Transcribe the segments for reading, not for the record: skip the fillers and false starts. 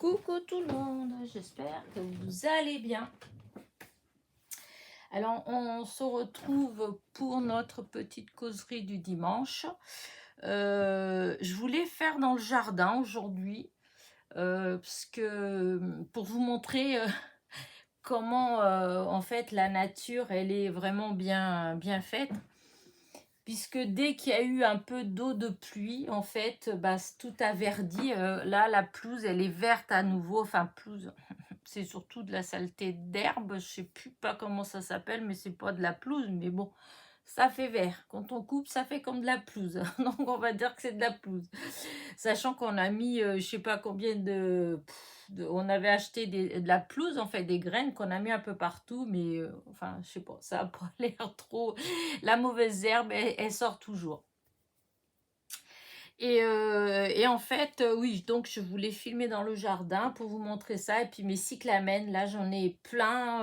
Coucou tout le monde, j'espère que vous allez bien. Alors, on se retrouve pour notre petite causerie du dimanche. Je voulais faire dans le jardin aujourd'hui, parce que pour vous montrer comment en fait la nature elle est vraiment bien faite. Puisque dès qu'il y a eu un peu d'eau de pluie, en fait, bah, tout a verdi. Là, la pelouse, elle est verte à nouveau. Enfin, pelouse, c'est surtout de la saleté d'herbe. Je sais plus pas comment ça s'appelle, mais c'est pas de la pelouse. Mais bon, ça fait vert. Quand on coupe, ça fait comme de la pelouse. Donc, on va dire que c'est de la pelouse. Sachant qu'on a mis, je sais pas combien on avait acheté de la pelouse, en fait, des graines qu'on a mis un peu partout. Mais, enfin, je sais pas, ça a pas l'air trop... La mauvaise herbe, elle sort toujours. Et en fait, oui, donc je voulais filmer dans le jardin pour vous montrer ça. Et puis mes cyclamènes, là, j'en ai plein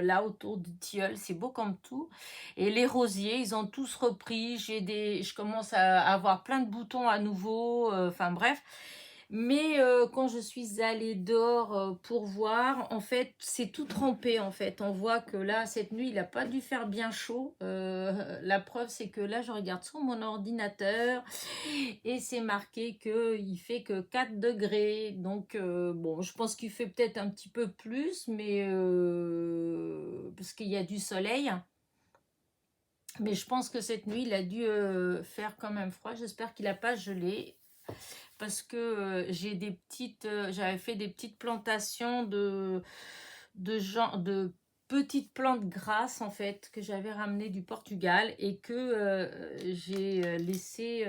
là autour du tilleul. C'est beau comme tout. Et les rosiers, ils ont tous repris. Je commence à avoir plein de boutons à nouveau. Enfin bref. Mais quand je suis allée dehors pour voir, en fait, c'est tout trempé, en fait. On voit que là, cette nuit, il n'a pas dû faire bien chaud. La preuve, c'est que là, je regarde sur mon ordinateur et c'est marqué qu'il fait que 4 degrés. Donc, bon, je pense qu'il fait peut-être un petit peu plus, mais parce qu'il y a du soleil. Mais je pense que cette nuit, il a dû faire quand même froid. J'espère qu'il n'a pas gelé. Parce que j'avais fait des petites plantations de petites plantes grasses en fait que j'avais ramenées du Portugal et que j'ai laissé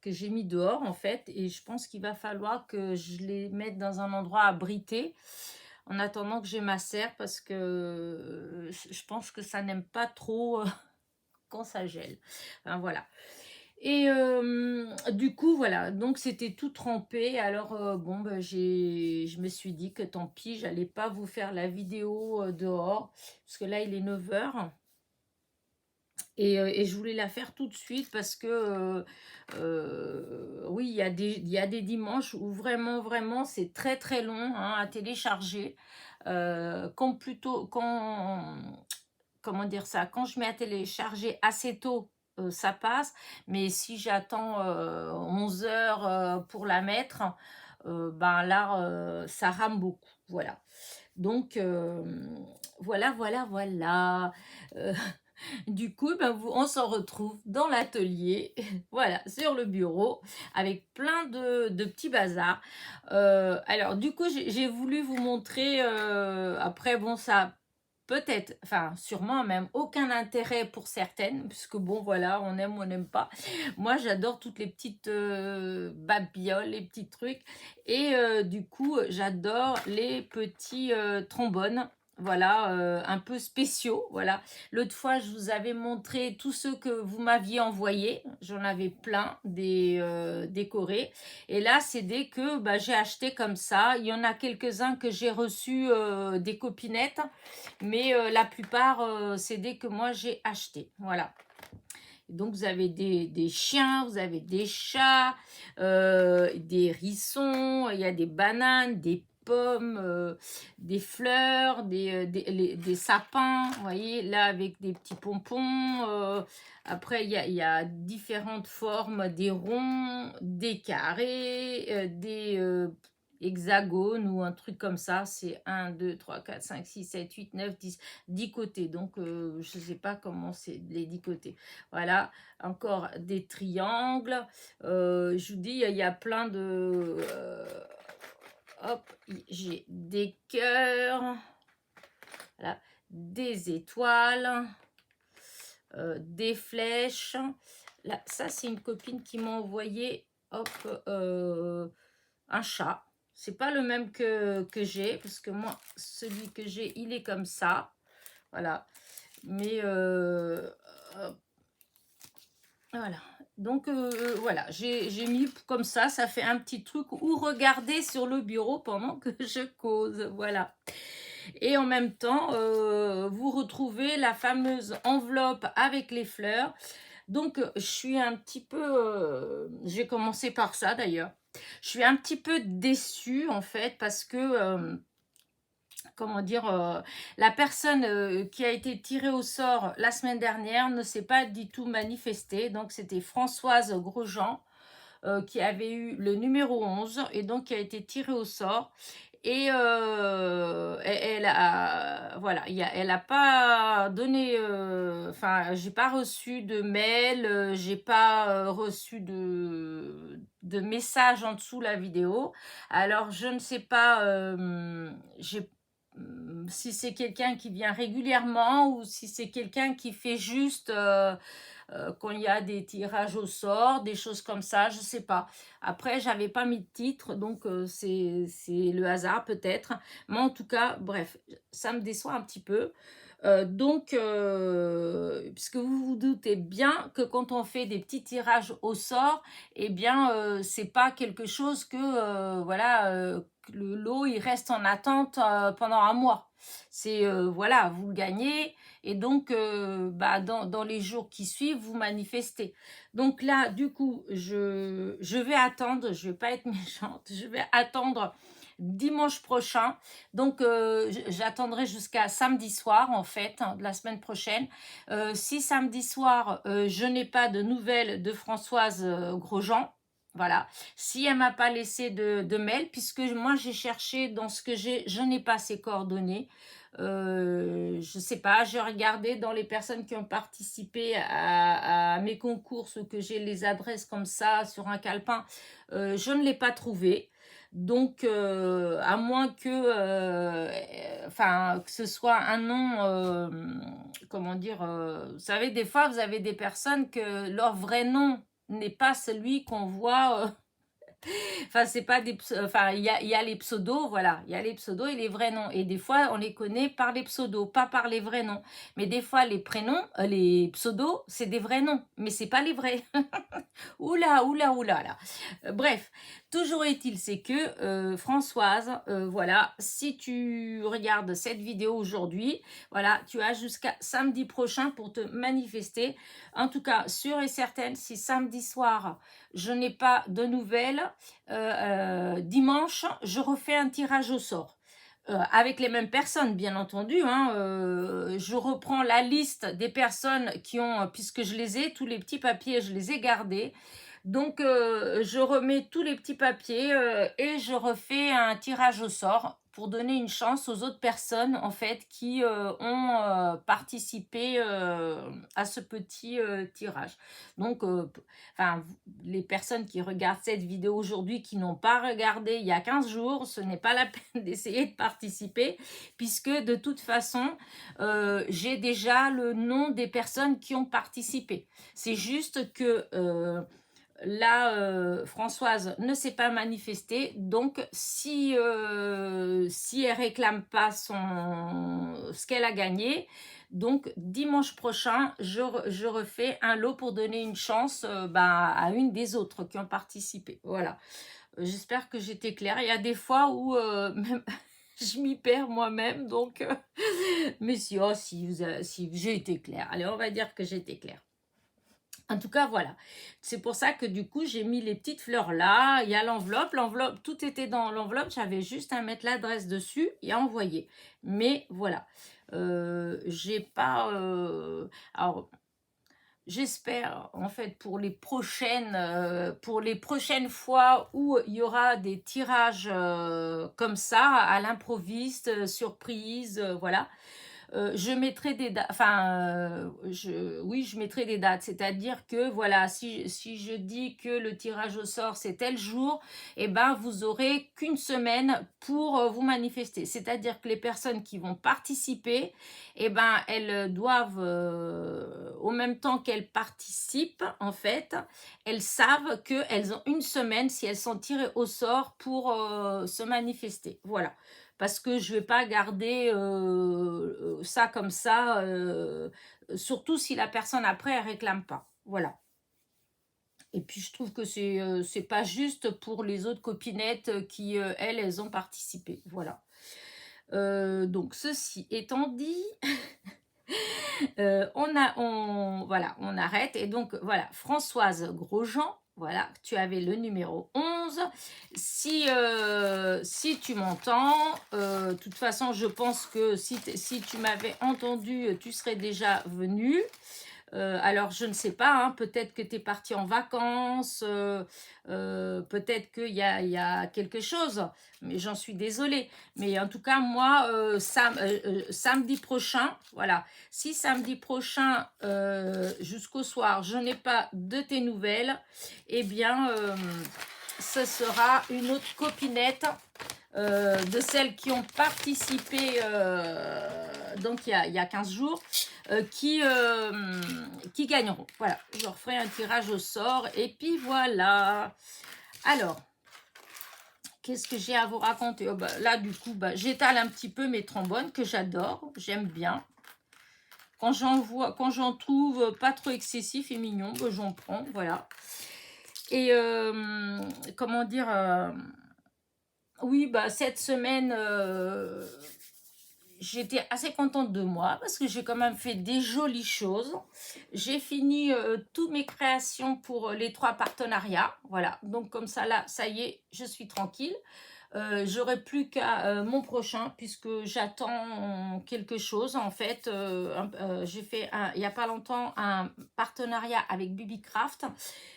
que j'ai mis dehors en fait, et je pense qu'il va falloir que je les mette dans un endroit abrité en attendant que j'ai ma serre, parce que je pense que ça n'aime pas trop quand ça gèle. Enfin, voilà. Et du coup, voilà, donc c'était tout trempé. Alors, bon, bah, je me suis dit que tant pis, j'allais pas vous faire la vidéo dehors, parce que là, il est 9h. Et je voulais la faire tout de suite parce que, oui, il y a des dimanches où vraiment, c'est très, très long hein, à télécharger. Comment dire ça, quand je mets à télécharger assez tôt, ça passe, mais si j'attends 11 heures pour la mettre, ben là, ça rame beaucoup, voilà. Donc, voilà. Euh, du coup, ben, on s'en retrouve dans l'atelier, voilà, sur le bureau, avec plein de petits bazars. Alors, du coup, j'ai voulu vous montrer, après, bon, ça peut-être, enfin sûrement même aucun intérêt pour certaines, puisque bon voilà, on aime ou on n'aime pas. Moi j'adore toutes les petites babioles, les petits trucs, et du coup j'adore les petits trombones. Voilà, un peu spéciaux. Voilà. L'autre fois, je vous avais montré tous ceux que vous m'aviez envoyés. J'en avais plein des décorés. Et là, c'est des que bah, j'ai acheté comme ça. Il y en a quelques-uns que j'ai reçus des copinettes, mais la plupart, c'est des que moi j'ai acheté. Voilà. Donc, vous avez des chiens, vous avez des chats, des hérissons, il y a des bananes, des pommes, des fleurs, des sapins, vous voyez, là avec des petits pompons. Après, il y a différentes formes, des ronds, des carrés, des hexagones ou un truc comme ça. C'est 1, 2, 3, 4, 5, 6, 7, 8, 9, 10 côtés. Donc, je ne sais pas comment c'est les 10 côtés. Voilà, encore des triangles. Je vous dis, il y a plein de... hop, j'ai des cœurs, voilà, des étoiles, des flèches. Là, ça, c'est une copine qui m'a envoyé, hop, un chat. C'est pas le même que j'ai, parce que moi, celui que j'ai, il est comme ça. Voilà. Mais, hop, voilà. Donc, voilà, j'ai mis comme ça fait un petit truc où regarder sur le bureau pendant que je cause. Voilà. Et en même temps, vous retrouvez la fameuse enveloppe avec les fleurs. Donc, je suis un petit peu, je vais commencer par ça d'ailleurs. Je suis un petit peu déçue en fait parce que, comment dire, la personne qui a été tirée au sort la semaine dernière ne s'est pas du tout manifestée. Donc, c'était Françoise Grosjean qui avait eu le numéro 11 et donc qui a été tirée au sort. Et elle a, voilà, elle a pas donné, enfin, j'ai pas reçu de mail, j'ai pas reçu de message en dessous la vidéo. Alors, je ne sais pas, si c'est quelqu'un qui vient régulièrement ou si c'est quelqu'un qui fait juste quand il y a des tirages au sort, des choses comme ça, je sais pas. Après, j'avais pas mis de titre, donc c'est le hasard peut-être. Mais en tout cas, bref, ça me déçoit un petit peu. Donc, puisque vous vous doutez bien que quand on fait des petits tirages au sort, eh bien, c'est pas quelque chose que, voilà, que le lot il reste en attente pendant un mois. C'est, voilà, vous le gagnez et donc, bah, dans les jours qui suivent, vous manifestez. Donc là, du coup, je vais attendre, je vais pas être méchante, je vais attendre dimanche prochain. Donc, j'attendrai jusqu'à samedi soir, en fait, hein, de la semaine prochaine. Si samedi soir, je n'ai pas de nouvelles de Françoise Grosjean, voilà. Si elle m'a pas laissé de mail, puisque moi, j'ai cherché dans ce que j'ai, je n'ai pas ses coordonnées. Je sais pas, j'ai regardé dans les personnes qui ont participé à mes concours, ou que j'ai les adresses comme ça sur un calepin, je ne l'ai pas trouvé. Donc, à moins que, enfin, que ce soit un nom, comment dire, vous savez, des fois, vous avez des personnes que leur vrai nom n'est pas celui qu'on voit. Enfin, c'est pas des enfin, il y a les pseudos, voilà, il y a les pseudos et les vrais noms. Et des fois, on les connaît par les pseudos, pas par les vrais noms. Mais des fois, les prénoms, les pseudos, c'est des vrais noms, mais c'est pas les vrais. Oula, oula, oula, là. Bref, toujours est-il, c'est que Françoise, voilà, si tu regardes cette vidéo aujourd'hui, voilà, tu as jusqu'à samedi prochain pour te manifester. En tout cas, sûre et certaine, si samedi soir, je n'ai pas de nouvelles, dimanche, je refais un tirage au sort. Avec les mêmes personnes, bien entendu, hein, je reprends la liste des personnes qui ont, puisque je les ai, tous les petits papiers, je les ai gardés. Donc, je remets tous les petits papiers et je refais un tirage au sort pour donner une chance aux autres personnes, en fait, qui ont participé à ce petit tirage. Donc, enfin, les personnes qui regardent cette vidéo aujourd'hui, qui n'ont pas regardé il y a 15 jours, ce n'est pas la peine d'essayer de participer, puisque de toute façon, j'ai déjà le nom des personnes qui ont participé. C'est juste que là, Françoise ne s'est pas manifestée, donc si elle réclame pas ce qu'elle a gagné, donc dimanche prochain, je refais un lot pour donner une chance bah, à une des autres qui ont participé. Voilà. J'espère que j'étais claire. Il y a des fois où même je m'y perds moi-même, donc mais si, oh, si j'ai été claire. Allez, on va dire que j'ai été claire. En tout cas, voilà. C'est pour ça que du coup, j'ai mis les petites fleurs là. Il y a l'enveloppe. L'enveloppe, tout était dans l'enveloppe. J'avais juste à mettre l'adresse dessus et à envoyer. Mais voilà. J'ai pas... alors, j'espère, en fait, pour les prochaines fois où il y aura des tirages comme ça, à l'improviste, surprise, voilà. Je mettrai des dates, enfin, oui, je mettrai des dates, c'est-à-dire que voilà, si je dis que le tirage au sort c'est tel jour, eh ben vous aurez qu'une semaine pour vous manifester. C'est-à-dire que les personnes qui vont participer, eh ben elles doivent, au même temps qu'elles participent, en fait, elles savent qu'elles ont une semaine si elles sont tirées au sort pour se manifester. Voilà, parce que je vais pas garder ça comme ça, surtout si la personne après elle réclame pas. Voilà. Et puis je trouve que c'est pas juste pour les autres copinettes qui elles ont participé. Voilà. Donc ceci étant dit, Voilà, on arrête. Et donc, voilà, Françoise Grosjean, voilà, tu avais le numéro 11. Si tu m'entends, de toute façon, je pense que si tu m'avais entendu, tu serais déjà venu. Alors, je ne sais pas, hein, peut-être que tu es parti en vacances, peut-être qu'il y a quelque chose, mais j'en suis désolée. Mais en tout cas, moi, samedi prochain, voilà, si samedi prochain, jusqu'au soir, je n'ai pas de tes nouvelles, eh bien, ce sera une autre copinette de celles qui ont participé donc il y a 15 jours qui gagneront. Voilà, je leur ferai un tirage au sort et puis voilà. Alors, qu'est-ce que j'ai à vous raconter? Oh, là, du coup, j'étale un petit peu mes trombones que j'adore, j'aime bien. Quand j'en trouve pas trop excessif et mignon, j'en prends, voilà. Et comment dire, oui, cette semaine, j'étais assez contente de moi parce que j'ai quand même fait des jolies choses. J'ai fini toutes mes créations pour les 3 partenariats. Voilà, donc comme ça, là, ça y est, je suis tranquille. J'aurai plus qu'à mon prochain puisque j'attends quelque chose. En fait, j'ai fait il n'y a pas longtemps un partenariat avec Bibicraft.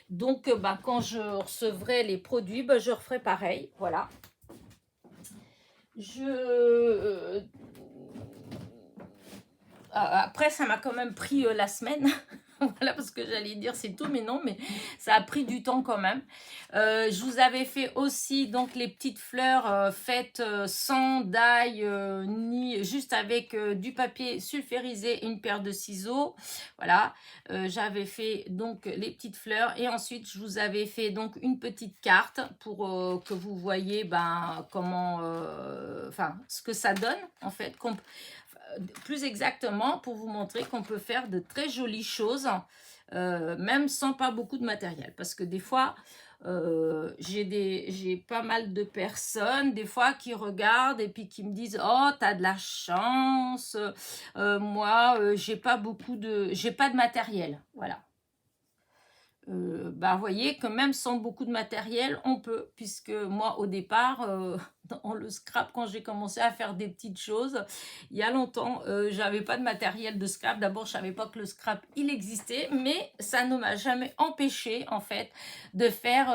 Donc, quand je recevrai les produits, je referai pareil. Voilà. Après, ça m'a quand même pris la semaine. Voilà, parce que j'allais dire c'est tout, mais non, mais ça a pris du temps quand même. Je vous avais fait aussi donc les petites fleurs faites sans d'ail, ni juste avec du papier sulfurisé et une paire de ciseaux. Voilà, j'avais fait donc les petites fleurs et ensuite je vous avais fait donc une petite carte pour que vous voyez comment, enfin ce que ça donne en fait. Plus exactement pour vous montrer qu'on peut faire de très jolies choses, même sans pas beaucoup de matériel. Parce que des fois, j'ai pas mal de personnes, des fois, qui regardent et puis qui me disent « Oh, t'as de la chance, moi, j'ai pas de matériel. » Voilà. Vous voyez que même sans beaucoup de matériel, on peut, puisque moi, au départ, dans le scrap, quand j'ai commencé à faire des petites choses, il y a longtemps, j'avais pas de matériel de scrap. D'abord, je savais pas que le scrap, il existait, mais ça ne m'a jamais empêché, en fait, de faire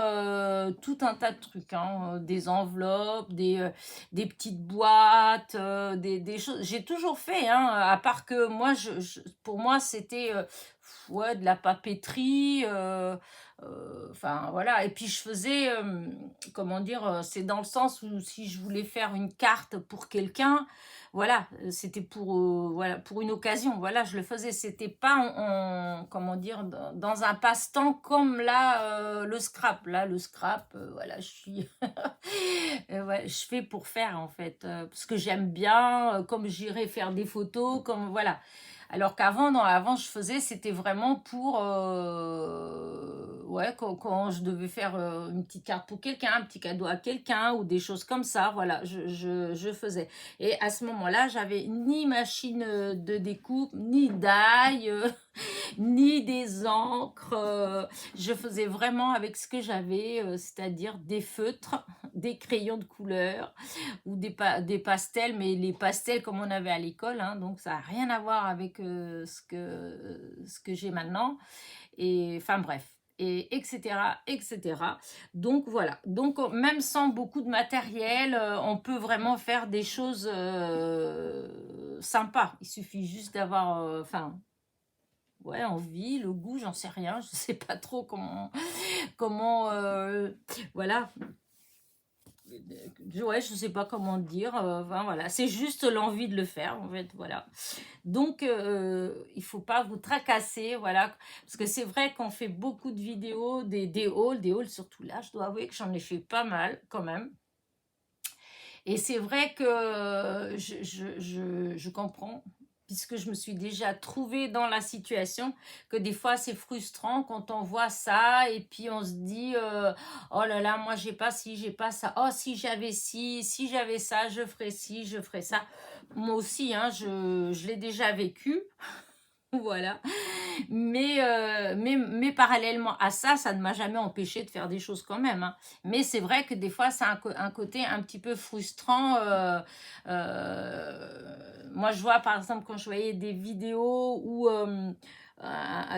tout un tas de trucs, hein, des enveloppes, des petites boîtes, des choses. J'ai toujours fait, hein, à part que moi, pour moi, c'était... ouais, de la papeterie, enfin voilà. Et puis je faisais, comment dire, c'est dans le sens où si je voulais faire une carte pour quelqu'un, voilà, c'était voilà, pour une occasion, voilà, je le faisais. C'était pas comment dire, dans un passe-temps comme là, le scrap. Là, le scrap, voilà, je suis, ouais, je fais pour faire en fait, parce que j'aime bien, comme j'irai faire des photos, comme voilà. Alors qu'avant, non, avant, je faisais, c'était vraiment pour, ouais, quand je devais faire une petite carte pour quelqu'un, un petit cadeau à quelqu'un ou des choses comme ça, voilà, je faisais. Et à ce moment-là, j'avais ni machine de découpe, ni d'ail, ni des encres. Je faisais vraiment avec ce que j'avais, c'est-à-dire des feutres, des crayons de couleur ou des pastels, mais les pastels comme on avait à l'école, hein, donc ça n'a rien à voir avec ce que j'ai maintenant. Et enfin bref. Et etc etc, donc voilà, donc même sans beaucoup de matériel, on peut vraiment faire des choses sympas. Il suffit juste d'avoir enfin ouais, envie, le goût, j'en sais rien, je sais pas trop comment voilà, ouais, je sais pas comment dire, enfin, voilà, c'est juste l'envie de le faire en fait, voilà. Donc il faut pas vous tracasser, voilà, parce que c'est vrai qu'on fait beaucoup de vidéos, des hauls surtout là, je dois avouer que j'en ai fait pas mal quand même. Et c'est vrai que je comprends. puisque je me suis déjà trouvée dans la situation, que des fois c'est frustrant quand on voit ça et puis on se dit oh là là, moi j'ai pas ci, j'ai pas ça, oh si j'avais ci, si j'avais ça, je ferais ci, je ferais ça. Moi aussi, hein, je l'ai déjà vécu. Voilà. Mais parallèlement à ça, ça ne m'a jamais empêché de faire des choses quand même, hein. Mais c'est vrai que des fois, c'est un côté un petit peu frustrant. Moi, je vois par exemple quand je voyais des vidéos ou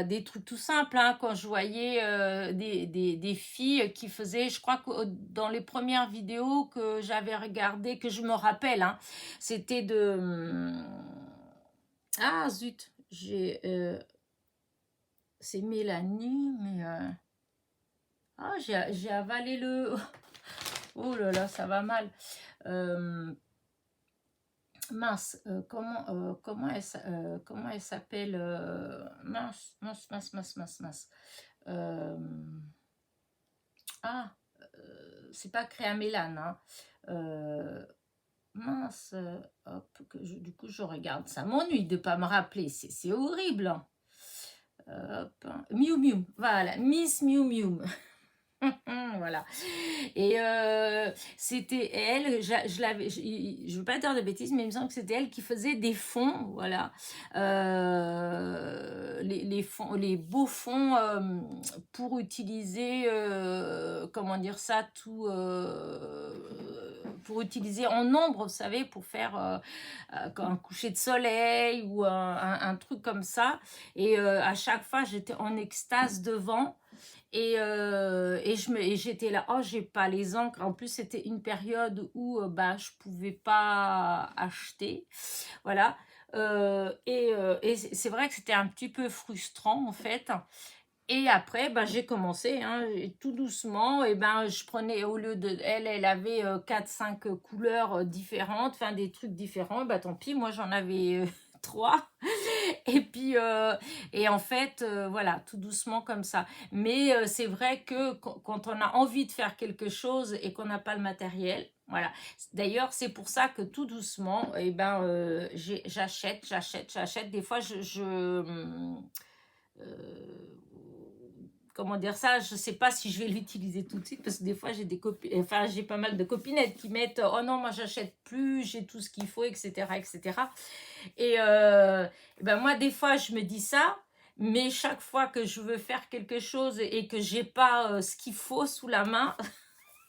des trucs tout simples, hein, quand je voyais des filles qui faisaient, je crois que dans les premières vidéos que j'avais regardées, que je me rappelle, hein, c'était de... Ah zut, c'est Mélanie, mais... Ah, j'ai avalé le... Oh là là, ça va mal. Euh, Mince, comment elle s'appelle mince, mince, mince, mince, mince, mince. Euh, ah, c'est pas Créa Mélane, hein. Euh, mince, hop, du coup, je regarde. Ça m'ennuie de pas me rappeler. C'est horrible, hein. Hop, Miu Miu, voilà, Miss Miu Miu. Voilà. Et c'était elle, je veux pas dire de bêtises, mais il me semble que c'était elle qui faisait des fonds, voilà. Les fonds, les beaux fonds pour utiliser, comment dire ça, tout, pour utiliser en nombre, vous savez, pour faire un coucher de soleil ou un truc comme ça. Et à chaque fois, j'étais en extase devant. Et j'étais là, oh, j'ai pas les encres. En plus, c'était une période où bah, je pouvais pas acheter. Voilà. Et c'est vrai que c'était un petit peu frustrant, en fait. Et après, bah, j'ai commencé, hein, et tout doucement. Et ben, je prenais, au lieu de elle, elle avait 4-5 couleurs différentes, enfin des trucs différents. Bah, tant pis, moi, j'en avais 3. Et puis, et en fait, voilà, tout doucement comme ça. Mais c'est vrai que quand on a envie de faire quelque chose et qu'on n'a pas le matériel, voilà. D'ailleurs, c'est pour ça que tout doucement, eh ben, j'achète. Des fois, comment dire ça, je sais pas si je vais l'utiliser tout de suite parce que des fois j'ai des copines, enfin j'ai pas mal de copinettes qui mettent oh non moi j'achète plus, j'ai tout ce qu'il faut, etc., etc. Et ben moi des fois je me dis ça, mais chaque fois que je veux faire quelque chose et que j'ai pas ce qu'il faut sous la main,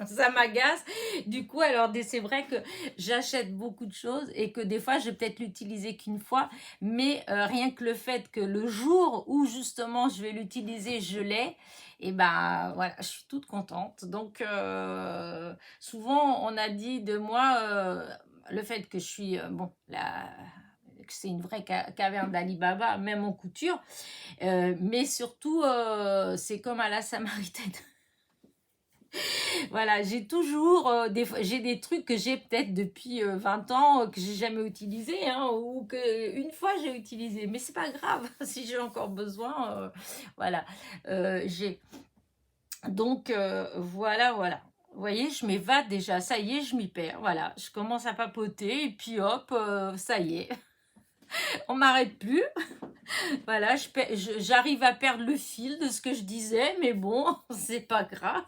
ça m'agace. Du coup, alors c'est vrai que j'achète beaucoup de choses et que des fois, je vais peut-être l'utiliser qu'une fois, mais rien que le fait que le jour où justement je vais l'utiliser, je l'ai, et ben voilà, je suis toute contente. Donc, souvent, on a dit de moi le fait que je suis, bon, que c'est une vraie caverne d'Alibaba, même en couture, mais surtout, c'est comme à la Samaritaine. Voilà, j'ai toujours j'ai des trucs que j'ai peut-être depuis 20 ans que j'ai jamais utilisé, hein, ou que une fois j'ai utilisé, mais c'est pas grave si j'ai encore besoin. Voilà, j'ai donc voilà. Vous voyez, je m'évade déjà, ça y est, je m'y perds. Voilà, je commence à papoter et puis hop, ça y est, on m'arrête plus. Voilà, j'arrive à perdre le fil de ce que je disais, mais bon, c'est pas grave.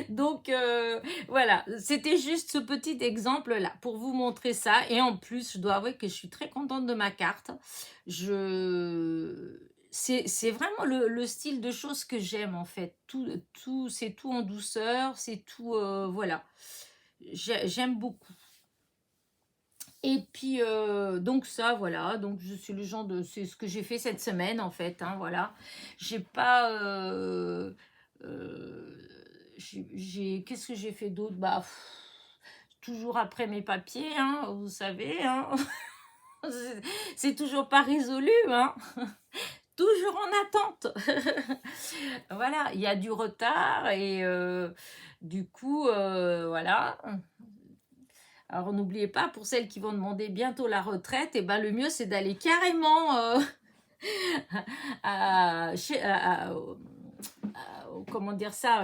Donc voilà, c'était juste ce petit exemple-là pour vous montrer ça. Et en plus, je dois avouer que je suis très contente de ma carte. C'est vraiment le style de choses que j'aime en fait. C'est tout en douceur, c'est tout... voilà, j'aime beaucoup. Et puis, donc ça, voilà, donc je suis le genre de... C'est ce que j'ai fait cette semaine, en fait, hein, voilà. J'ai pas... Qu'est-ce que j'ai fait d'autre? Bah, toujours après mes papiers, hein, vous savez, hein. C'est toujours pas résolu, hein. Toujours en attente. Voilà, il y a du retard et du coup, voilà. Alors n'oubliez pas, pour celles qui vont demander bientôt la retraite, et ben, le mieux c'est d'aller carrément comment dire ça,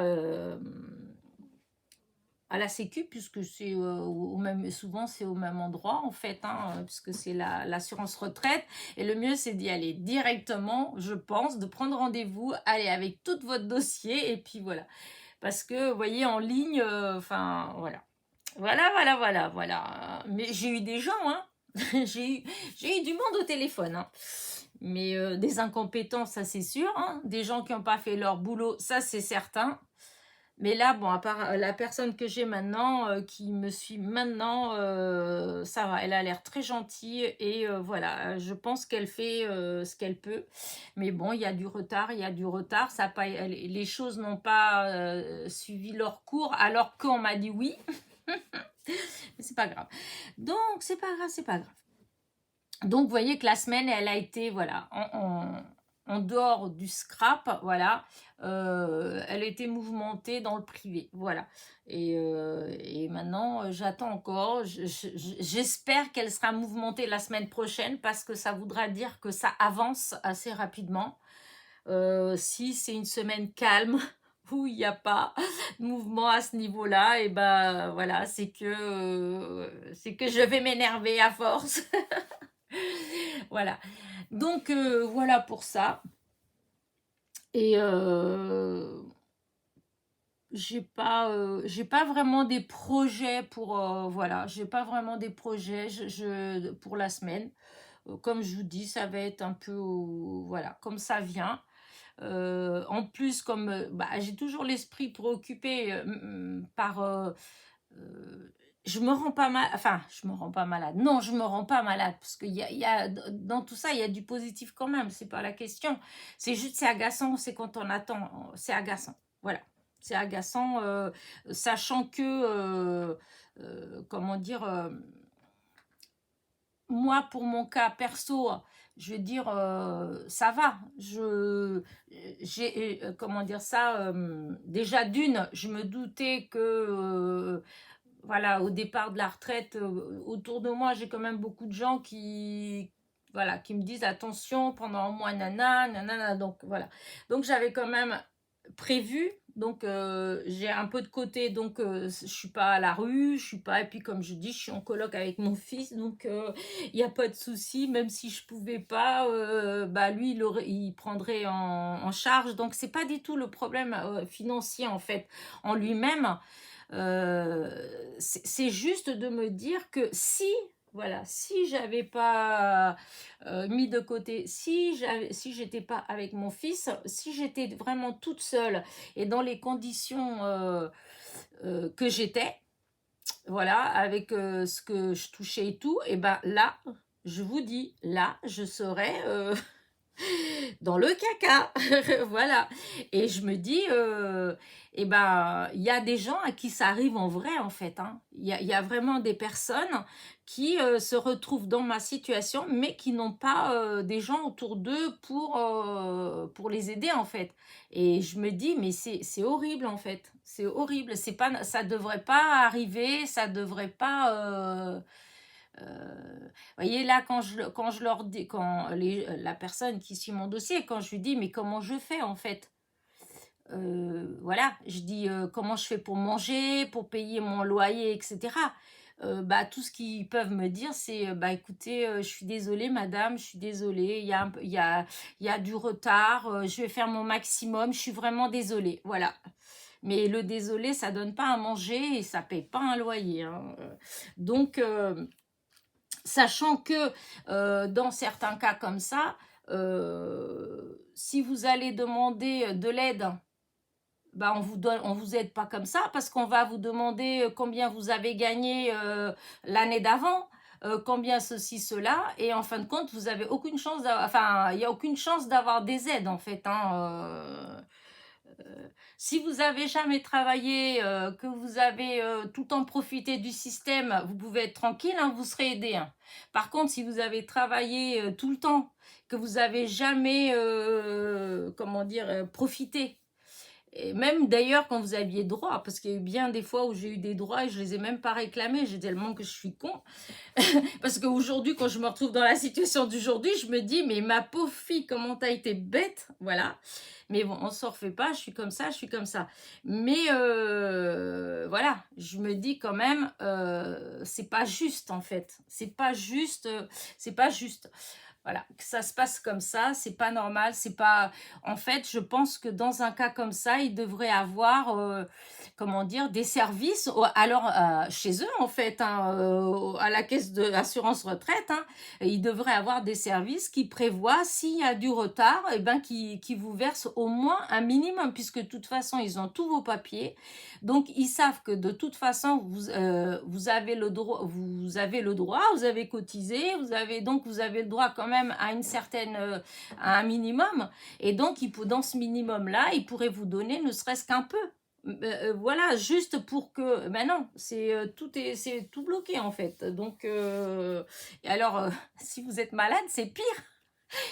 à la sécu, puisque c'est au même, souvent c'est au même endroit en fait, hein, puisque c'est l'assurance retraite. Et le mieux c'est d'y aller directement, je pense, de prendre rendez-vous, aller avec tout votre dossier, et puis voilà. Parce que, vous voyez, en ligne, enfin, voilà. Voilà. Mais j'ai eu des gens, hein. J'ai eu du monde au téléphone, hein. Mais des incompétents, ça c'est sûr, hein. Des gens qui n'ont pas fait leur boulot, ça c'est certain. Mais là, bon, à part la personne que j'ai maintenant, qui me suit maintenant, ça va, elle a l'air très gentille et voilà, je pense qu'elle fait ce qu'elle peut. Mais bon, il y a du retard, ça a pas, les choses n'ont pas suivi leur cours alors qu'on m'a dit oui. Mais c'est pas grave. Donc, c'est pas grave, c'est pas grave. Donc, vous voyez que la semaine, elle a été, voilà, en dehors du scrap, voilà, elle a été mouvementée dans le privé, voilà. Et maintenant, j'attends encore. J'espère qu'elle sera mouvementée la semaine prochaine parce que ça voudra dire que ça avance assez rapidement. Si c'est une semaine calme, où il n'y a pas de mouvement à ce niveau-là, et ben voilà, c'est que je vais m'énerver à force. Voilà. Donc voilà pour ça. Et j'ai pas vraiment des projets pour voilà, j'ai pas vraiment des projets pour la semaine. Comme je vous dis, ça va être un peu voilà, comme ça vient. En plus, comme bah, j'ai toujours l'esprit préoccupé par je me rends pas mal, enfin, je me rends pas malade. Non, je me rends pas malade parce dans tout ça, il y a du positif quand même. C'est pas la question. C'est juste, c'est agaçant. C'est quand on attend, c'est agaçant. Voilà, c'est agaçant, sachant que, comment dire, moi, pour mon cas perso, je veux dire, ça va. J'ai, comment dire ça, déjà d'une, je me doutais que voilà, au départ de la retraite, autour de moi, j'ai quand même beaucoup de gens voilà, qui me disent attention pendant un mois, nanana, donc voilà. Donc j'avais quand même prévu, donc j'ai un peu de côté, donc je suis pas à la rue, je suis pas, et puis comme je dis, je suis en coloc avec mon fils, donc il n'y a pas de souci, même si je pouvais pas, bah lui il prendrait en charge, donc c'est pas du tout le problème financier en fait en lui-même. C'est juste de me dire que si, voilà, si j'avais pas mis de côté, si j'étais pas avec mon fils, si j'étais vraiment toute seule et dans les conditions que j'étais, voilà, avec ce que je touchais et tout, et ben là, je vous dis, là, je serais dans le caca. Voilà. Et je me dis, eh ben, il y a des gens à qui ça arrive en vrai, en fait, hein. Il y a vraiment des personnes qui se retrouvent dans ma situation, mais qui n'ont pas des gens autour d'eux pour les aider, en fait. Et je me dis, mais c'est horrible, en fait. C'est horrible. C'est pas, ça devrait pas arriver, ça devrait pas... voyez là quand je leur dis, quand la personne qui suit mon dossier, quand je lui dis mais comment je fais en fait, voilà, je dis comment je fais pour manger, pour payer mon loyer, etc. Bah, tout ce qu'ils peuvent me dire, c'est bah écoutez, je suis désolée madame, je suis désolée, il y a du retard, je vais faire mon maximum, je suis vraiment désolée, voilà. Mais le désolé, ça donne pas à manger et ça paye pas un loyer, hein. Donc sachant que dans certains cas comme ça, si vous allez demander de l'aide, bah on vous aide pas comme ça parce qu'on va vous demander combien vous avez gagné l'année d'avant, combien ceci, cela, et en fin de compte, vous avez aucune chance enfin, il n'y a aucune chance d'avoir des aides en fait, hein. Si vous avez jamais travaillé, que vous avez tout le temps profité du système, vous pouvez être tranquille, hein, vous serez aidé, hein. Par contre, si vous avez travaillé tout le temps, que vous avez jamais, comment dire, profité, Et même d'ailleurs quand vous aviez droit, parce qu'il y a eu bien des fois où j'ai eu des droits et je les ai même pas réclamés, j'ai tellement que je suis con. Parce qu'aujourd'hui, quand je me retrouve dans la situation d'aujourd'hui, je me dis, mais ma pauvre fille, comment t'as été bête, voilà. Mais bon, on s'en refait pas, je suis comme ça, je suis comme ça. Mais voilà, je me dis quand même, c'est pas juste en fait. C'est pas juste, c'est pas juste. Voilà, que ça se passe comme ça, c'est pas normal, c'est pas... En fait, je pense que dans un cas comme ça, il devrait avoir, comment dire, des services, alors chez eux en fait, hein, à la caisse d'assurance retraite, hein, il devrait avoir des services qui prévoient, s'il y a du retard, et ben, qui vous versent au moins un minimum, puisque de toute façon, ils ont tous vos papiers, donc ils savent que de toute façon, vous avez le droit, vous avez cotisé, vous avez le droit quand même à une certaine, à un minimum, et donc dans ce minimum là, ils pourraient vous donner ne serait-ce qu'un peu. Voilà, juste pour que, ben non, c'est tout bloqué en fait. Donc, et alors, si vous êtes malade, c'est pire.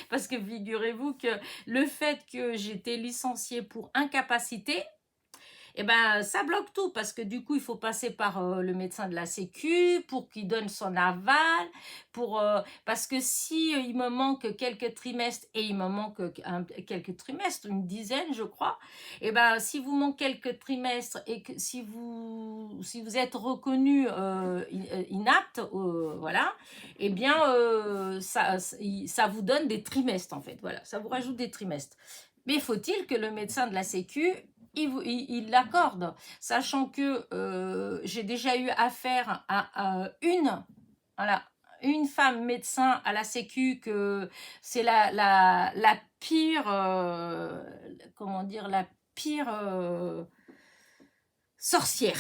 Parce que figurez-vous que le fait que j'étais licenciée pour incapacité, eh ben, ça bloque tout parce que du coup, il faut passer par le médecin de la Sécu pour qu'il donne son aval, parce que si il me manque quelques trimestres, et il me manque quelques trimestres, une dizaine, je crois, eh ben, si vous manque quelques trimestres et que si vous êtes reconnu inapte, voilà, eh bien, ça vous donne des trimestres en fait, voilà, ça vous rajoute des trimestres. Mais faut-il que le médecin de la Sécu il l'accorde, sachant que j'ai déjà eu affaire à voilà, une femme médecin à la Sécu, que c'est la pire, comment dire, la pire sorcière.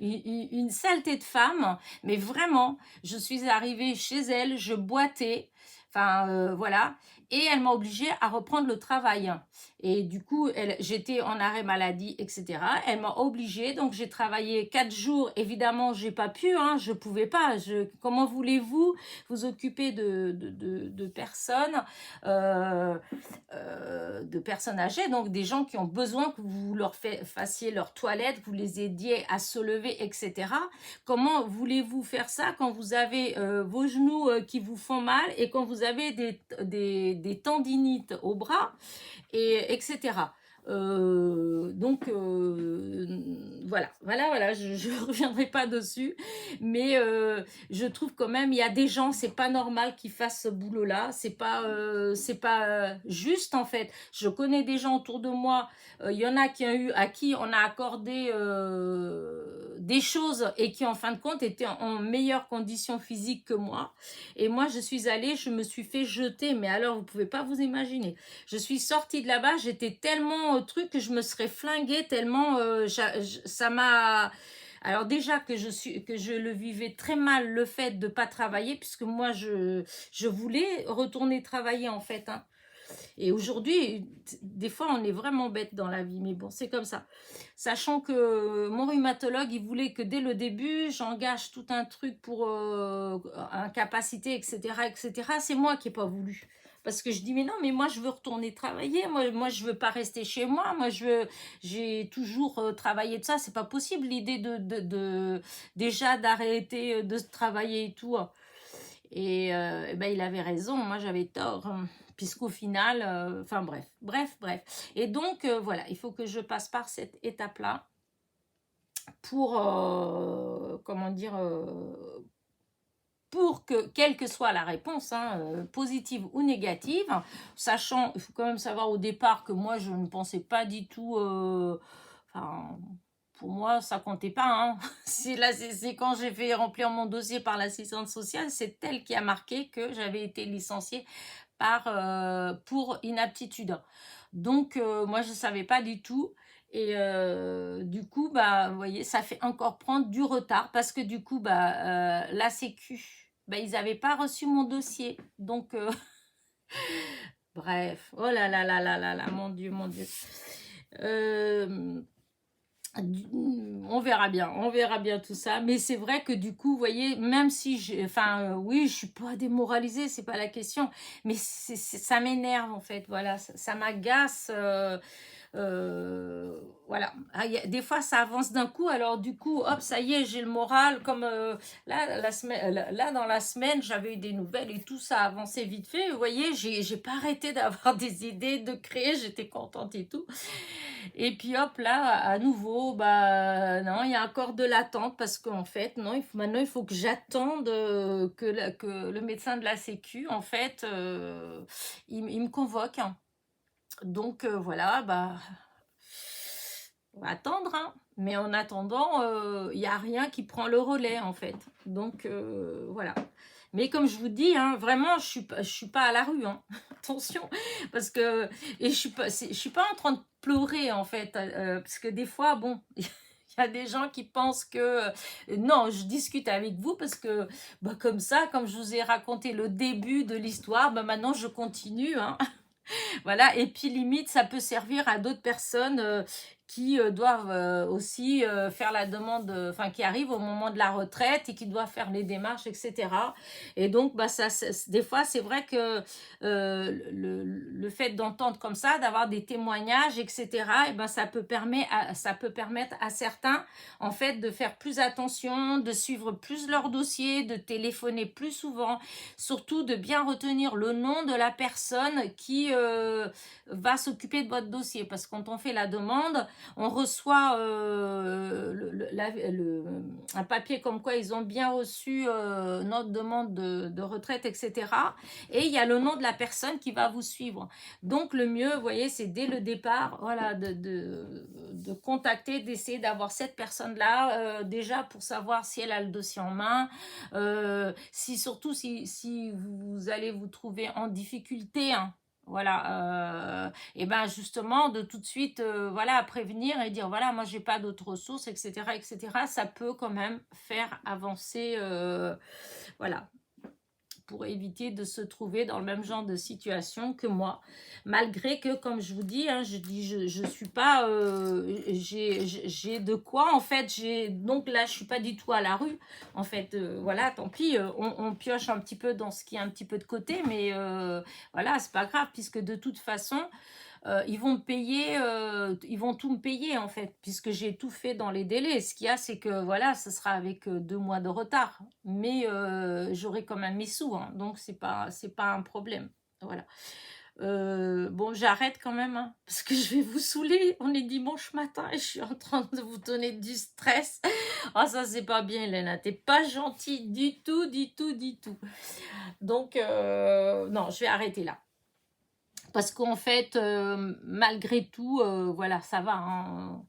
Une saleté de femme, mais vraiment, je suis arrivée chez elle, je boitais, enfin voilà, et elle m'a obligée à reprendre le travail. Et du coup, j'étais en arrêt maladie, etc. Elle m'a obligée, donc j'ai travaillé 4 jours. Évidemment, j'ai pas pu, hein, je pouvais pas. Comment voulez-vous vous occuper de personnes, de personnes âgées, donc des gens qui ont besoin que vous leur fassiez leur toilette, que vous les aidiez à se lever, etc. Comment voulez-vous faire ça quand vous avez vos genoux qui vous font mal et quand vous avez des tendinites au bras, et etc. Donc voilà, je ne reviendrai pas dessus, mais je trouve quand même il y a des gens, c'est pas normal qu'ils fassent ce boulot là, c'est pas juste en fait. Je connais des gens autour de moi, il y en a à qui on a accordé des choses et qui en fin de compte étaient en meilleure condition physique que moi, et moi je suis allée, je me suis fait jeter, mais alors vous pouvez pas vous imaginer. Je suis sortie de là-bas, j'étais tellement truc que je me serais flinguée tellement ça m'a... Alors déjà que je le vivais très mal, le fait de pas travailler, puisque moi je voulais retourner travailler en fait, hein. Et aujourd'hui, des fois on est vraiment bête dans la vie, mais bon, c'est comme ça. Sachant que mon rhumatologue, il voulait que dès le début, j'engage tout un truc pour incapacité, etc., etc. C'est moi qui n'ai pas voulu. Parce que je dis, mais non, mais moi, je veux retourner travailler. Moi je veux pas rester chez moi. J'ai toujours travaillé de ça. C'est pas possible, l'idée déjà d'arrêter de travailler et tout. Et, ben, il avait raison. Moi, j'avais tort. Puisqu'au final, enfin bref. Et donc, voilà, il faut que je passe par cette étape-là pour, comment dire, pour que, quelle que soit la réponse, hein, positive ou négative, sachant, il faut quand même savoir au départ que moi, je ne pensais pas du tout, enfin, pour moi, ça comptait pas, hein. C'est quand j'ai fait remplir mon dossier par l'assistante sociale, c'est elle qui a marqué que j'avais été licenciée pour inaptitude. Donc, moi, je ne savais pas du tout. Et du coup, bah, vous voyez, ça fait encore prendre du retard parce que du coup, bah, la Sécu, bah, ils n'avaient pas reçu mon dossier. Donc, bref, oh là là là là là là, mon Dieu, mon Dieu. On verra bien tout ça. Mais c'est vrai que du coup, vous voyez, même si oui, je suis pas démoralisée, c'est pas la question, mais ça m'énerve en fait. Voilà, ça m'agace. Voilà. Ah, des fois, ça avance d'un coup. Alors, du coup, hop, ça y est, j'ai le moral. Comme là, là, dans la semaine, j'avais eu des nouvelles et tout, ça a avancé vite fait. Vous voyez, j'ai pas arrêté d'avoir des idées, de créer. J'étais contente et tout. Et puis, hop, là, à nouveau, bah, non, il y a encore de l'attente parce qu'en fait, non, maintenant, il faut que j'attende que le médecin de la Sécu, en fait, il me convoque, hein. Donc, voilà, bah. On va attendre, hein. Mais en attendant, il n'y a rien qui prend le relais, en fait. Donc, voilà. Mais comme je vous dis, hein, vraiment, je suis pas à la rue, hein. Attention, parce que et je suis pas en train de pleurer, en fait, parce que des fois, bon, il y a des gens qui pensent que non, je discute avec vous parce que bah, comme ça, comme je vous ai raconté le début de l'histoire, bah, maintenant je continue, hein. Voilà, et puis limite, ça peut servir à d'autres personnes qui doivent aussi faire la demande, enfin qui arrivent au moment de la retraite et qui doivent faire les démarches, etc. Et donc, bah, des fois, c'est vrai que le fait d'entendre comme ça, d'avoir des témoignages, etc., et ben, ça peut permettre à certains, en fait, de faire plus attention, de suivre plus leur dossier, de téléphoner plus souvent, surtout de bien retenir le nom de la personne qui va s'occuper de votre dossier. Parce que quand on fait la demande, on reçoit un papier comme quoi ils ont bien reçu notre demande de retraite, etc. Et il y a le nom de la personne qui va vous suivre. Donc le mieux, vous voyez, c'est dès le départ, voilà, de contacter, d'essayer d'avoir cette personne-là, déjà pour savoir si elle a le dossier en main, surtout si vous allez vous trouver en difficulté, hein, voilà, et ben justement de tout de suite voilà prévenir et dire voilà moi j'ai pas d'autres ressources, etc., ça peut quand même faire avancer, voilà, pour éviter de se trouver dans le même genre de situation que moi, malgré que, comme je vous dis, hein, je suis pas, j'ai de quoi, en fait, donc là, je suis pas du tout à la rue, en fait, voilà, tant pis, on pioche un petit peu dans ce qui est un petit peu de côté, mais voilà, c'est pas grave, puisque de toute façon, ils vont me payer, ils vont tout me payer en fait, puisque j'ai tout fait dans les délais. Ce qu'il y a, c'est que voilà, ce sera avec 2 mois de retard, mais j'aurai quand même mes sous, hein, donc c'est pas un problème. Voilà. Bon, j'arrête quand même, hein, parce que je vais vous saouler. On est dimanche matin et je suis en train de vous donner du stress. Ah, ça, c'est pas bien, Hélène. T'es pas gentille du tout, du tout, du tout. Donc, non, je vais arrêter là. Parce qu'en fait, malgré tout, voilà, ça va, hein.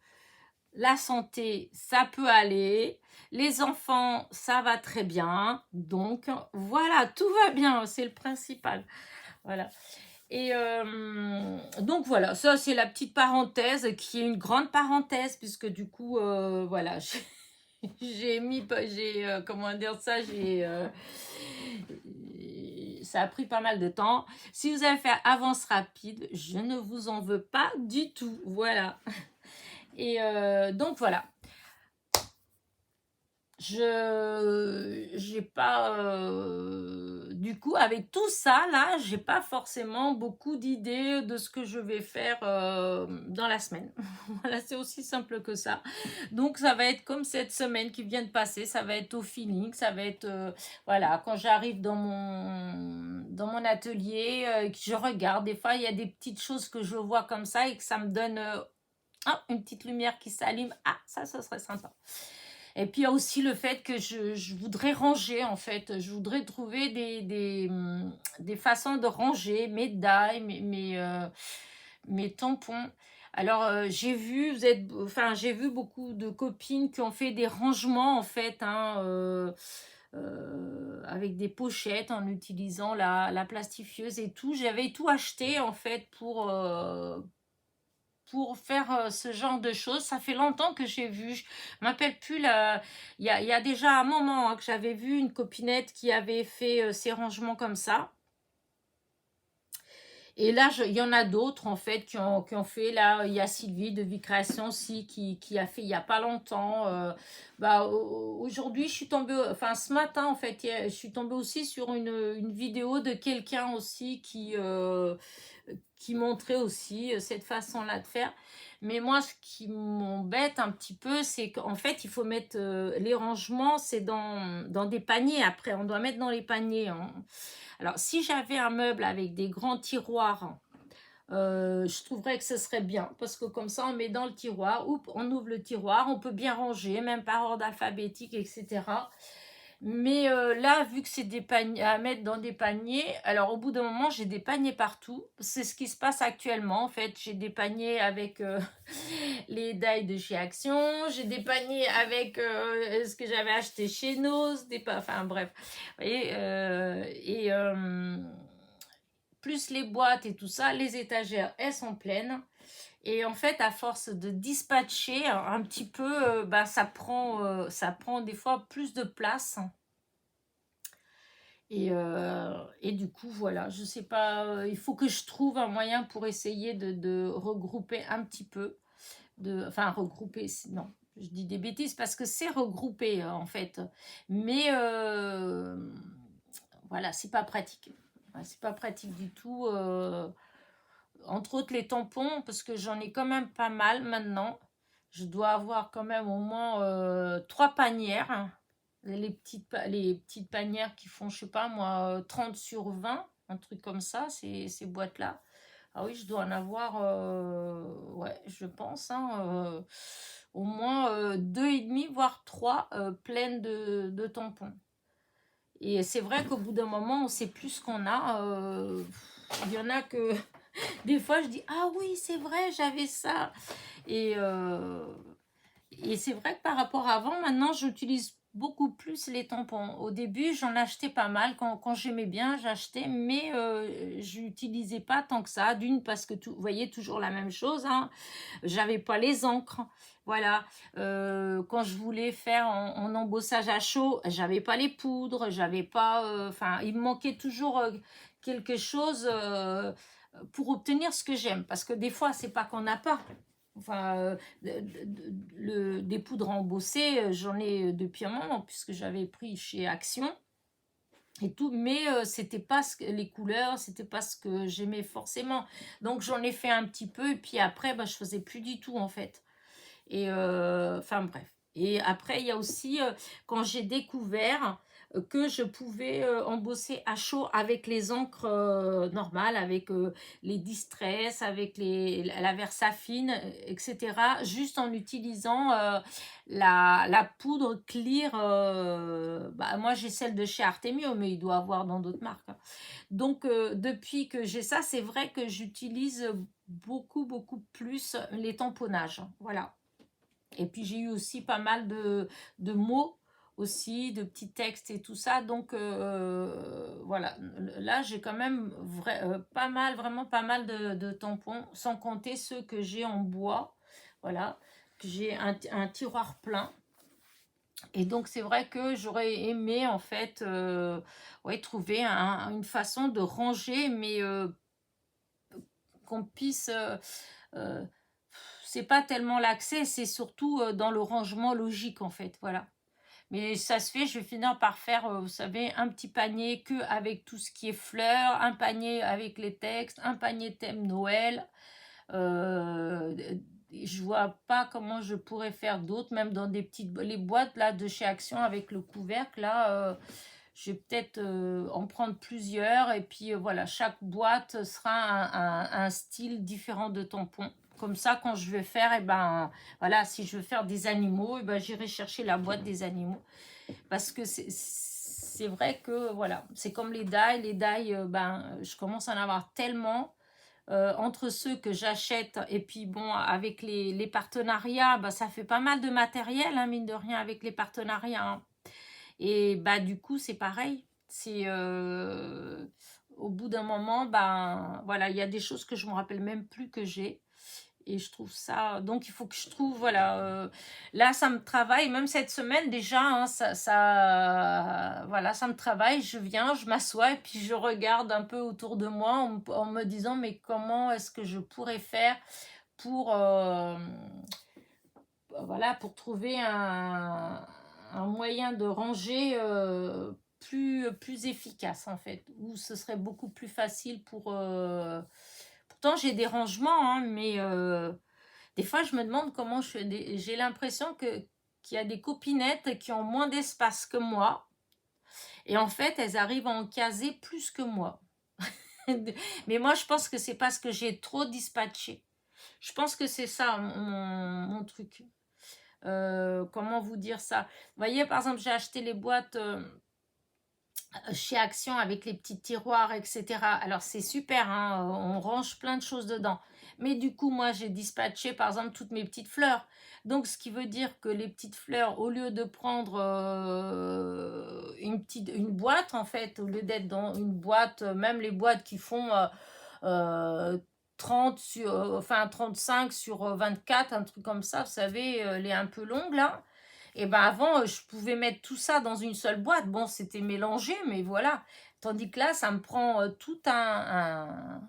La santé, ça peut aller. Les enfants, ça va très bien. Donc, voilà, tout va bien, c'est le principal. Voilà. Et donc, voilà, ça, c'est la petite parenthèse qui est une grande parenthèse, puisque du coup, voilà, comment dire ça, ça a pris pas mal de temps. Si vous avez fait avance rapide, je ne vous en veux pas du tout. Voilà. Et donc voilà. J'ai pas du coup avec tout ça là, j'ai pas forcément beaucoup d'idées de ce que je vais faire dans la semaine. Voilà, c'est aussi simple que ça. Donc ça va être comme cette semaine qui vient de passer, ça va être au feeling, ça va être voilà, quand j'arrive dans mon atelier, que je regarde, des fois il y a des petites choses que je vois comme ça et que ça me donne une petite lumière qui s'allume. Ah, ça serait sympa. Et puis il y a aussi le fait que je voudrais ranger, en fait. Je voudrais trouver des façons de ranger mes die, mes tampons. Alors j'ai vu beaucoup de copines qui ont fait des rangements, en fait, hein, avec des pochettes en utilisant la plastifieuse et tout. J'avais tout acheté, en fait, pour faire ce genre de choses. Ça fait longtemps que j'ai vu, je ne m'appelle plus, il y a déjà un moment, hein, que j'avais vu une copinette qui avait fait ses rangements comme ça. Et là, il y en a d'autres, en fait, qui ont fait, là, il y a Sylvie de Vie Création aussi, qui a fait il n'y a pas longtemps. Aujourd'hui, je suis tombée, enfin, ce matin, en fait, je suis tombée aussi sur une vidéo de quelqu'un aussi qui montrait aussi cette façon-là de faire. Mais moi, ce qui m'embête un petit peu, c'est qu'en fait, il faut mettre les rangements, c'est dans des paniers. Après, on doit mettre dans les paniers. Alors, si j'avais un meuble avec des grands tiroirs, je trouverais que ce serait bien. Parce que comme ça, on met dans le tiroir, on ouvre le tiroir, on peut bien ranger, même par ordre alphabétique, etc. Mais là, vu que c'est des paniers à mettre dans des paniers, alors au bout d'un moment, j'ai des paniers partout. C'est ce qui se passe actuellement. En fait, j'ai des paniers avec les die de chez Action. J'ai des paniers avec ce que j'avais acheté chez Noz. Enfin bref. Vous voyez, plus les boîtes et tout ça, les étagères, elles sont pleines. Et en fait, à force de dispatcher un petit peu, ça prend des fois plus de place. Et du coup, voilà, je sais pas, il faut que je trouve un moyen pour essayer de regrouper un petit peu. Enfin, regrouper, non, je dis des bêtises parce que c'est regroupé en fait. Mais voilà, c'est pas pratique. C'est pas pratique du tout. Entre autres les tampons, parce que j'en ai quand même pas mal maintenant. Je dois avoir quand même au moins 3 panières. Les petites panières qui font, je sais pas moi, 30 sur 20, un truc comme ça, ces boîtes-là. Ah oui, je dois en avoir, ouais, je pense, hein, au moins 2,5, voire 3 pleines de tampons. Et c'est vrai qu'au bout d'un moment, on sait plus ce qu'on a. Il y en a que des fois, je dis, ah oui, c'est vrai, j'avais ça. Et, euh, et c'est vrai que par rapport à avant, maintenant, j'utilise beaucoup plus les tampons. Au début, j'en achetais pas mal. Quand j'aimais bien, j'achetais, mais j'utilisais pas tant que ça. D'une, parce que vous voyez, toujours la même chose, hein. J'avais pas les encres. Voilà. Quand je voulais faire en embossage à chaud, j'avais pas les poudres, j'avais pas. Enfin, il me manquait toujours quelque chose pour obtenir ce que j'aime. Parce que des fois, c'est pas qu'on n'a pas. Enfin, des poudres embossées, j'en ai depuis un moment, puisque j'avais pris chez Action et tout, mais c'était pas les couleurs, c'était pas ce que j'aimais forcément. Donc j'en ai fait un petit peu, et puis après, je faisais plus du tout en fait. Et enfin bref. Et après, il y a aussi quand j'ai découvert que je pouvais embosser à chaud avec les encres normales, avec les Distress, avec la Versafine, etc. Juste en utilisant la poudre clear. Moi, j'ai celle de chez Artemio, mais il doit avoir dans d'autres marques, hein. Donc, depuis que j'ai ça, c'est vrai que j'utilise beaucoup, beaucoup plus les tamponnages. Voilà. Et puis j'ai eu aussi pas mal de mots aussi, de petits textes et tout ça. Donc voilà, là j'ai quand même pas mal, vraiment pas mal de tampons, sans compter ceux que j'ai en bois. Voilà, que j'ai un tiroir plein. Et donc c'est vrai que j'aurais aimé en fait ouais, trouver une façon de ranger, mais qu'on puisse... euh, c'est pas tellement l'accès, c'est surtout dans le rangement logique en fait, voilà. Mais ça se fait, je vais finir par faire, vous savez, un petit panier que avec tout ce qui est fleurs, un panier avec les textes, un panier thème Noël. Euh, je vois pas comment je pourrais faire d'autres, même dans les boîtes là de chez Action avec le couvercle là. Je vais peut-être en prendre plusieurs et puis voilà, chaque boîte sera un style différent de tampon. Comme ça, quand je vais faire, voilà, si je veux faire des animaux, j'irai chercher la boîte des animaux. Parce que c'est vrai que, voilà, c'est comme les die. Les die, je commence à en avoir tellement. Entre ceux que j'achète et puis bon, avec les partenariats, ça fait pas mal de matériel, hein, mine de rien, avec les partenariats, hein. Et du coup, c'est pareil. C'est au bout d'un moment, voilà, il y a des choses que je me rappelle même plus que j'ai. et je trouve ça... Donc, il faut que je trouve, voilà, là, ça me travaille, même cette semaine, déjà, hein, voilà, ça me travaille. Je viens, je m'assois, et puis je regarde un peu autour de moi en me disant, mais comment est-ce que je pourrais faire pour, voilà, pour trouver un moyen de ranger plus efficace, en fait, où ce serait beaucoup plus facile pour... Pourtant, j'ai des rangements, hein, mais des fois, je me demande comment je fais. J'ai l'impression qu'il y a des copinettes qui ont moins d'espace que moi, et en fait, elles arrivent à en caser plus que moi. Mais moi, je pense que c'est parce que j'ai trop dispatché. Je pense que c'est ça mon truc. Comment vous dire ça? Vous voyez, par exemple, j'ai acheté les boîtes chez Action avec les petits tiroirs, etc. Alors, c'est super, hein, on range plein de choses dedans. Mais du coup, moi, j'ai dispatché, par exemple, toutes mes petites fleurs. Donc, ce qui veut dire que les petites fleurs, au lieu de prendre une boîte, en fait, au lieu d'être dans une boîte, même les boîtes qui font... euh, 30 sur, enfin 35 sur 24, un truc comme ça, vous savez, les un peu longues là. Et ben avant, je pouvais mettre tout ça dans une seule boîte. Bon, c'était mélangé, mais voilà. Tandis que là, ça me prend tout un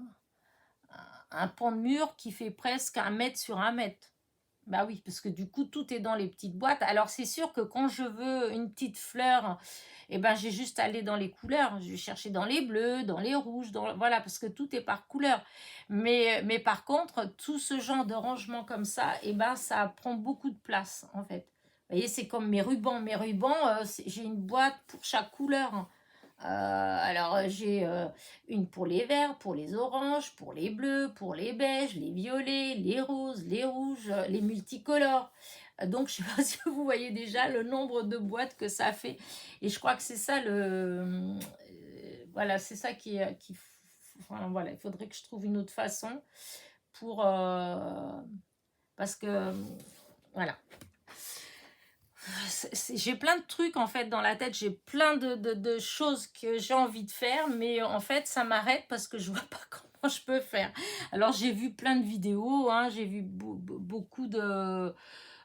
pan de mur qui fait presque 1 mètre sur 1 mètre. Bah oui, parce que du coup, tout est dans les petites boîtes. Alors, c'est sûr que quand je veux une petite fleur, eh ben, j'ai juste à aller dans les couleurs. Je vais chercher dans les bleus, dans les rouges, voilà, parce que tout est par couleur. Mais par contre, tout ce genre de rangement comme ça, eh ben, ça prend beaucoup de place, en fait. Vous voyez, c'est comme mes rubans. Mes rubans, j'ai une boîte pour chaque couleur. Alors, j'ai une pour les verts, pour les oranges, pour les bleus, pour les beiges, les violets, les roses, les rouges, les multicolores. Donc, je ne sais pas si vous voyez déjà le nombre de boîtes que ça fait. Et je crois que c'est ça voilà, c'est ça enfin, voilà, il faudrait que je trouve une autre façon pour... parce que... Voilà. J'ai plein de trucs en fait dans la tête, j'ai plein de choses que j'ai envie de faire, mais en fait ça m'arrête parce que je vois pas comment je peux faire. Alors j'ai vu plein de vidéos, hein, j'ai vu beaucoup de,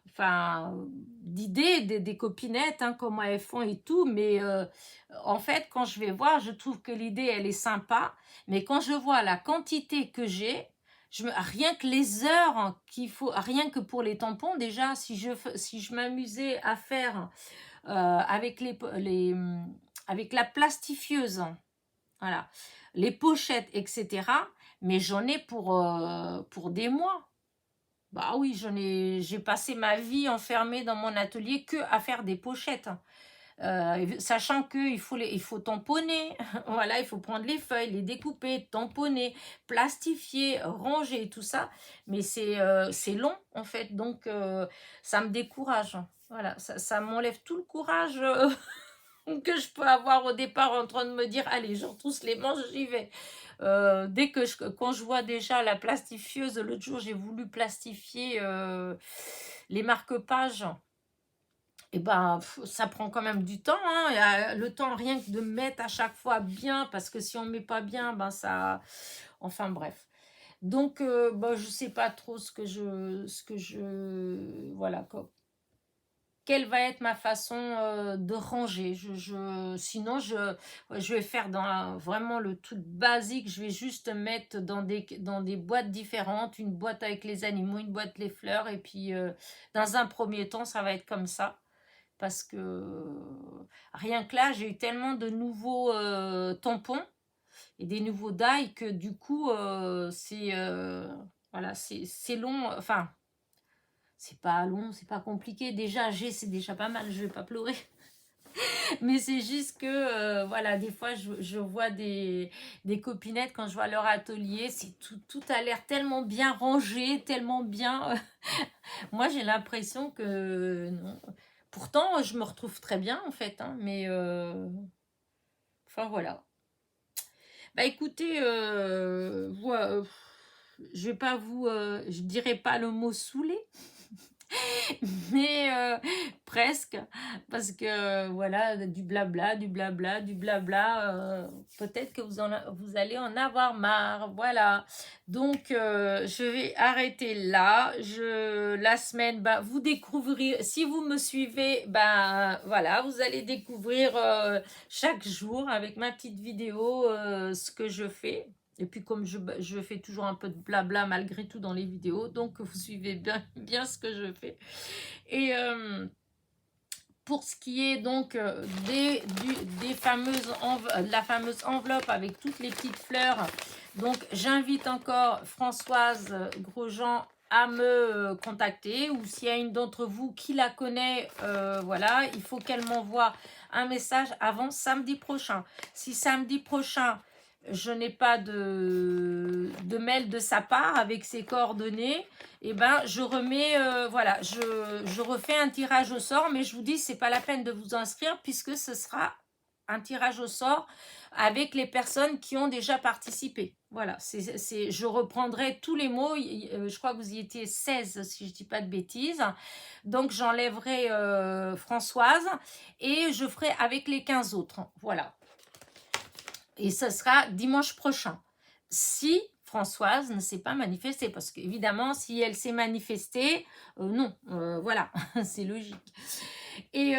enfin, d'idées des copinettes, hein, comment elles font et tout, mais en fait quand je vais voir, je trouve que l'idée elle est sympa, mais quand je vois la quantité que j'ai, rien que les heures qu'il faut, rien que pour les tampons, déjà, si je m'amusais à faire avec avec la plastifieuse, voilà, les pochettes, etc., mais j'en ai pour des mois. Bah oui, j'ai passé ma vie enfermée dans mon atelier que à faire des pochettes. Sachant qu'il il faut tamponner, voilà, il faut prendre les feuilles, les découper, tamponner, plastifier, ranger, tout ça, mais c'est long en fait, donc ça me décourage, voilà, ça m'enlève tout le courage que je peux avoir au départ en train de me dire, allez, je retrousse les manches, j'y vais. Quand je vois déjà la plastifieuse, l'autre jour j'ai voulu plastifier les marque-pages, et ben, ça prend quand même du temps, hein. Il y a le temps rien que de mettre à chaque fois bien, parce que si on ne met pas bien, ben ça... Enfin bref. Donc, ben, je ne sais pas trop voilà, quelle va être ma façon de ranger. Sinon, je vais faire vraiment le truc basique. Je vais juste mettre dans des boîtes différentes, une boîte avec les animaux, une boîte les fleurs, et puis dans un premier temps, ça va être comme ça. Parce que rien que là, j'ai eu tellement de nouveaux tampons et des nouveaux die que du coup, voilà, c'est long. Enfin, c'est pas long, c'est pas compliqué. Déjà, c'est déjà pas mal, je vais pas pleurer. Mais c'est juste que, voilà, des fois, je vois des copinettes quand je vois leur atelier, tout a l'air tellement bien rangé, tellement bien. Moi, j'ai l'impression que non. Pourtant, je me retrouve très bien en fait, hein, mais enfin voilà. Bah écoutez, je vais pas je dirais pas le mot saoulé, mais presque, parce que voilà, du blabla, du blabla, du blabla, peut-être que vous allez en avoir marre, voilà. Donc, je vais arrêter là. La semaine, bah, vous découvrirez, si vous me suivez, bah, voilà, vous allez découvrir chaque jour avec ma petite vidéo ce que je fais. Et puis comme je fais toujours un peu de blabla malgré tout dans les vidéos, donc vous suivez bien ce que je fais. Et pour ce qui est donc des de la fameuse enveloppe avec toutes les petites fleurs, donc j'invite encore Françoise Grosjean à me contacter, ou s'il y a une d'entre vous qui la connaît, voilà, il faut qu'elle m'envoie un message avant samedi prochain. Si samedi prochain, je n'ai pas de mail de sa part avec ses coordonnées, et ben je remets, voilà, je refais un tirage au sort, mais je vous dis, c'est pas la peine de vous inscrire puisque ce sera un tirage au sort avec les personnes qui ont déjà participé. Voilà, je reprendrai tous les mots, je crois que vous y étiez 16 si je dis pas de bêtises, donc j'enlèverai Françoise et je ferai avec les 15 autres, voilà. Et ce sera dimanche prochain. Si Françoise ne s'est pas manifestée, parce qu'évidemment, si elle s'est manifestée, non, voilà, c'est logique. Et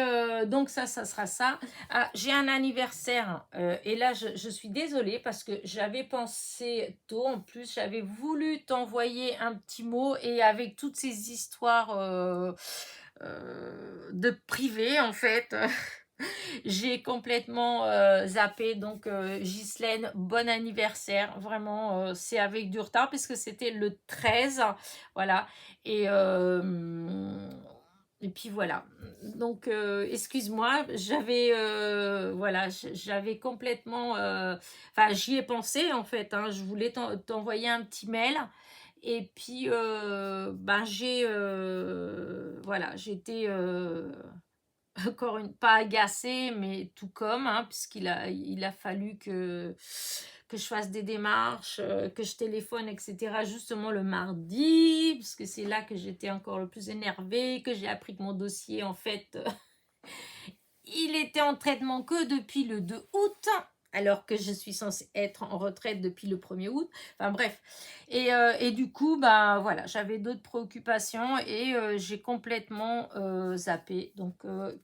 donc ça sera ça. Ah, j'ai un anniversaire, et là, je suis désolée parce que j'avais pensé tôt, en plus, j'avais voulu t'envoyer un petit mot, et avec toutes ces histoires de privé, en fait, j'ai complètement zappé. Donc Ghislaine, bon anniversaire, vraiment c'est avec du retard puisque c'était le 13, voilà. Et puis voilà, donc excuse-moi, j'avais voilà, j'avais complètement enfin j'y ai pensé en fait, hein, je voulais t'envoyer un petit mail. Et puis ben voilà, j'étais encore pas agacée, mais tout comme, hein, il a fallu que je fasse des démarches, que je téléphone, etc. justement le mardi, parce que c'est là que j'étais encore le plus énervée, que j'ai appris que mon dossier, en fait, il était en traitement que depuis le 2 août, alors que je suis censée être en retraite depuis le 1er août. Enfin bref. Et du coup, bah voilà, j'avais d'autres préoccupations et j'ai complètement zappé. Donc,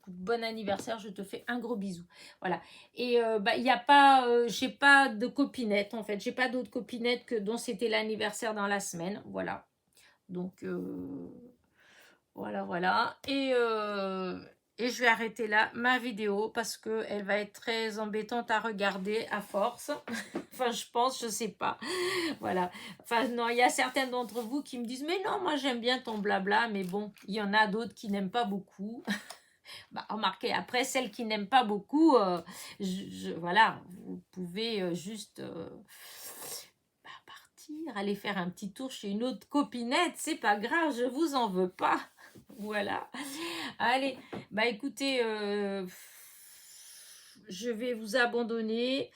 bon anniversaire, je te fais un gros bisou. Voilà. Et bah, il n'y a pas, j'ai pas de copinette en fait. J'ai pas d'autres copinettes dont c'était l'anniversaire dans la semaine. Voilà. Donc, voilà, voilà. Et je vais arrêter là ma vidéo parce qu'elle va être très embêtante à regarder à force. Enfin, je pense, je sais pas. Voilà. Enfin, non, il y a certains d'entre vous qui me disent, mais non, moi j'aime bien ton blabla, mais bon, il y en a d'autres qui n'aiment pas beaucoup. Bah, remarquez, après, celles qui n'aiment pas beaucoup, voilà, vous pouvez juste bah, partir, aller faire un petit tour chez une autre copinette, c'est pas grave, je vous en veux pas. Voilà. Allez, bah écoutez, je vais vous abandonner.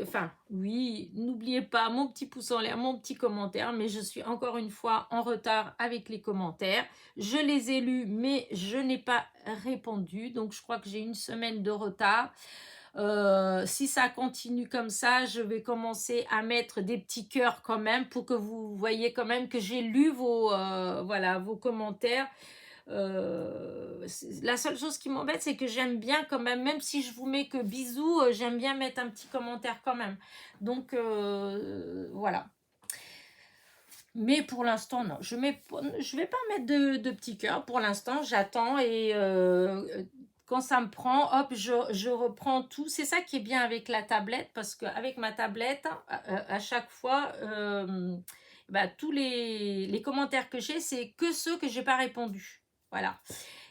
Enfin, oui, n'oubliez pas mon petit pouce en l'air, mon petit commentaire, mais je suis encore une fois en retard avec les commentaires. Je les ai lus, mais je n'ai pas répondu, donc je crois que j'ai une semaine de retard. Si ça continue comme ça, je vais commencer à mettre des petits cœurs quand même pour que vous voyez quand même que j'ai lu voilà, vos commentaires. La seule chose qui m'embête, c'est que j'aime bien quand même si je vous mets que bisous, j'aime bien mettre un petit commentaire quand même. Donc voilà. Mais pour l'instant, non. Je vais pas mettre de petits cœurs. Pour l'instant, j'attends et quand ça me prend, hop, je reprends tout. C'est ça qui est bien avec la tablette, parce qu'avec ma tablette, à chaque fois, bah, tous les commentaires que j'ai, c'est que ceux que j'ai pas répondu. Voilà.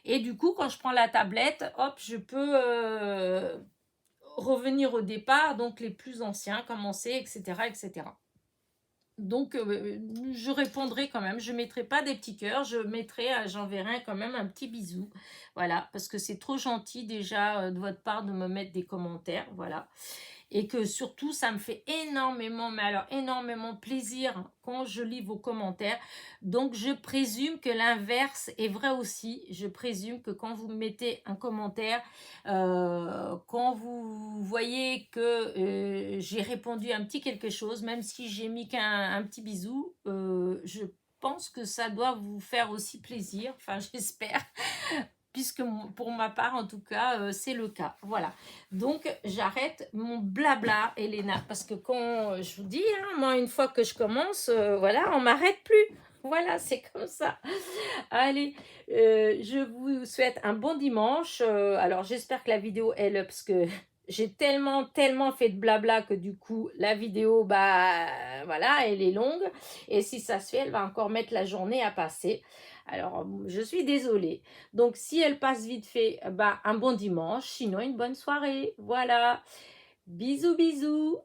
Et du coup, quand je prends la tablette, hop, je peux revenir au départ, donc les plus anciens, commencer, etc., etc. Donc, je répondrai quand même. Je ne mettrai pas des petits cœurs. J'enverrai quand même un petit bisou. Voilà, parce que c'est trop gentil déjà de votre part de me mettre des commentaires. Voilà. et que surtout ça me fait énormément, mais alors énormément plaisir quand je lis vos commentaires. Donc je présume que l'inverse est vrai aussi. Je présume que quand vous mettez un commentaire, quand vous voyez que j'ai répondu un petit quelque chose, même si j'ai mis qu'un petit bisou, je pense que ça doit vous faire aussi plaisir, enfin j'espère, puisque pour ma part en tout cas c'est le cas. Voilà, donc j'arrête mon blabla Elena, parce que quand je vous dis, hein, moi une fois que je commence, voilà, on m'arrête plus. Voilà, c'est comme ça. Allez, je vous souhaite un bon dimanche. Alors j'espère que la vidéo elle, parce que j'ai tellement fait de blabla que du coup la vidéo, bah voilà, elle est longue, et si ça se fait, elle va encore mettre la journée à passer. Alors je suis désolée. Donc si elle passe vite fait, bah un bon dimanche, sinon une bonne soirée. Voilà, bisous bisous.